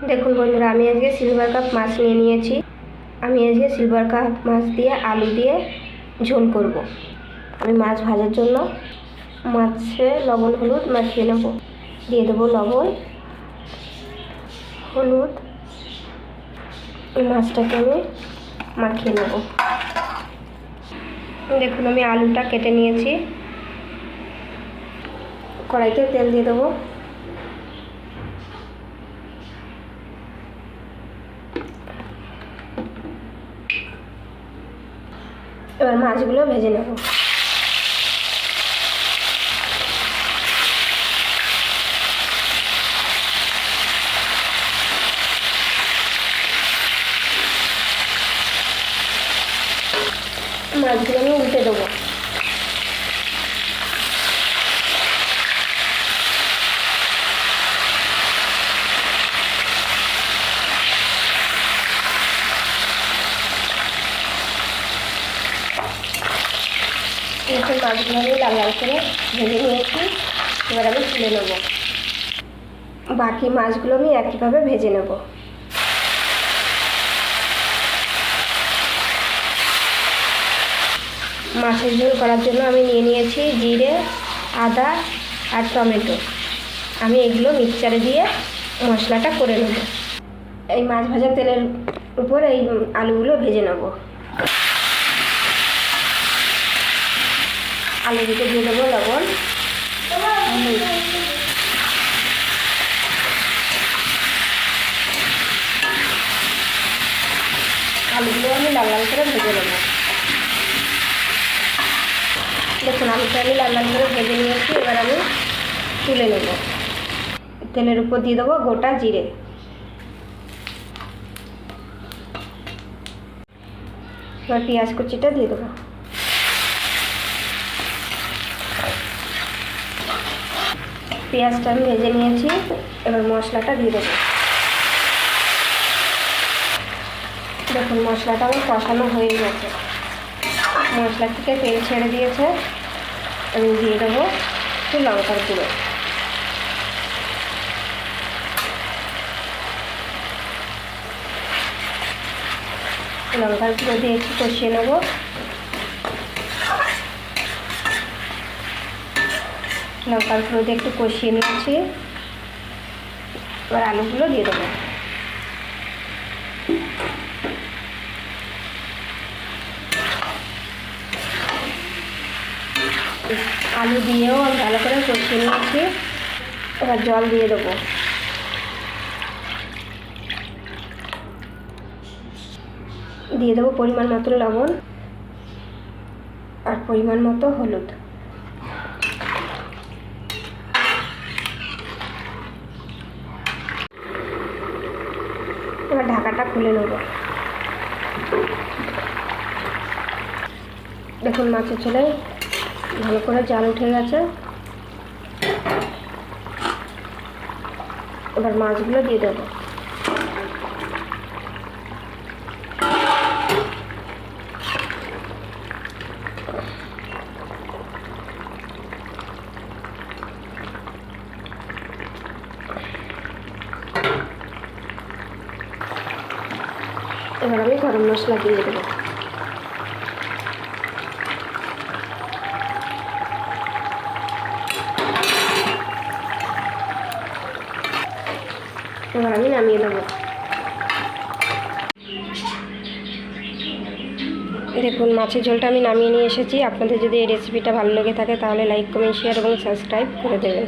দেখুন বন্ধুরা, আমি আজকে সিলভার কাপ মাছ নিয়ে নিয়েছি। আমি আজকে সিলভার কাপ মাছ দিয়ে আলু দিয়ে ঝোল করব। আমি মাছ ভাজার জন্য মাছে লবণ হলুদ মাখিয়ে নেব। দিয়ে দেবো লবণ হলুদ, মাছটাকে আমি মাখিয়ে নেব। দেখুন আমি আলুটা কেটে নিয়েছি। কড়াইতে তেল দিয়ে দেবো। এবার মাছগুলো ভেজে নেব। মাছগুলো আমি উল্টে দেবো। মাছগুলো আমি লাল লাল করে ভেজে নিয়েছি। এবার আমি তুলে নেব। বাকি মাছগুলো আমি একইভাবে ভেজে নেব। মাছের ঝোল করার জন্য আমি নিয়ে নিয়েছি জিরে, আদা আর টমেটো। আমি এগুলো মিক্সচারে দিয়ে মশলাটা করে নেব। এই মাছ ভাজা তেলের উপর এই আলুগুলো ভেজে নেব। আলু দিকে দিয়ে দেবো লবণ, আলুগুলো আমি লাল লাল করে ভেজে নেব। দেখুন আলুটা আমি লাল লাল করে ভেজে নিয়েছি। এবার আমি তুলে নেব। তেলের উপর দিয়ে দেবো গোটা জিরে, এবার পেঁয়াজ কুচিটা দিয়ে দেবো। পেঁয়াজটা আমি ভেজে নিয়েছি। এবার মশলাটা দিয়ে দেবো। দেখুন মশলাটা আমার কষানো হয়ে গেছে। মশলা থেকে তেল ছেড়ে দিয়েছে। আমি দিয়ে দেবো একটু লঙ্কার গুঁড়ো। লঙ্কার গুঁড়ো দিয়ে একটু কষিয়ে নেব। লঙ্কার গুঁড়ো দিয়ে একটু কষিয়ে নিয়েছি। এবার আলুগুলো দিয়ে দেবো। আলু দিয়েও আমি ভালো করে কষিয়ে নিয়েছি। এবার জল দিয়ে দেবো। দিয়ে দেবো পরিমাণ মতো লবণ আর পরিমাণ মতো হলুদ। এবার ঢাকাটা খুলে নেব। দেখুন মাছের ঝোলে ভালো করে জাল উঠে গেছে। এবার মাছগুলো দিয়ে দেবো। এবার আমি গরম মশলা দিয়ে দেবো। এবার আমি নামিয়ে দেবো। দেখুন মাছের ঝোলটা আমি নামিয়ে নিয়ে এসেছি। আপনাদের যদি এই রেসিপিটা ভালো লেগে থাকে তাহলে লাইক, কমেন্ট, শেয়ার এবং সাবস্ক্রাইব করে দেবেন।